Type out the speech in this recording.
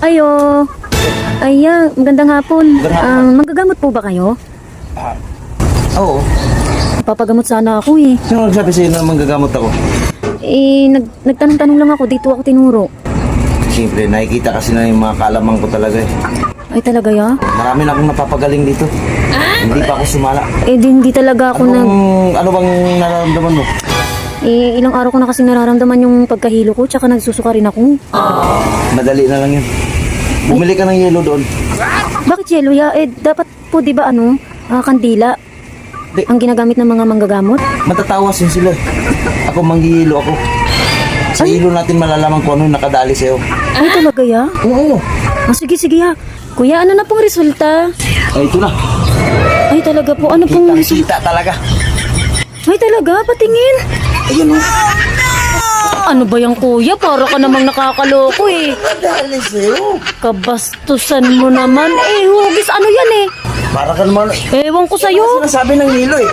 Ayo. Aya, magandang hapon. Manggagamot po ba kayo? Oo. Papagamot sana ako eh. Sino nagsabi sa'yo na manggagamot ako? Nagtanong-tanong lang ako, dito ako tinuro. Siyempre, nakikita kasi na yung mga kaalaman ko talaga eh. Ay talaga ya? Marami na akong napapagaling dito. Hindi pa ako sumala. Hindi talaga ako Ano bang nararamdaman mo? ilang araw ko na kasi nararamdaman yung pagkahilo ko, tsaka nagsusuka rin ako. Madali na lang yun. Bumili ka ng yelo doon. Bakit yelo ya? Dapat po di ba kandila? Di. Ang ginagamit ng mga manggagamot? Matatawas yun sila. Ako manghihilo ako. Sa hilo natin malalaman kung ano yung nakadali sa'yo. Ay talaga ya? Oo. Sige ya. Kuya, ano na pong resulta? Ay, ito na. Ay talaga po, ano pong resulta? Kita talaga. Ay talaga, patingin. Ayun o. Ano ba yung kuya? Para ka namang nakakaloko eh. Nadali sa'yo. Kabastusan mo naman. Hugis ano yan eh? Para ka naman. Ewan ko sa'yo. Sinasabi ng hilo eh.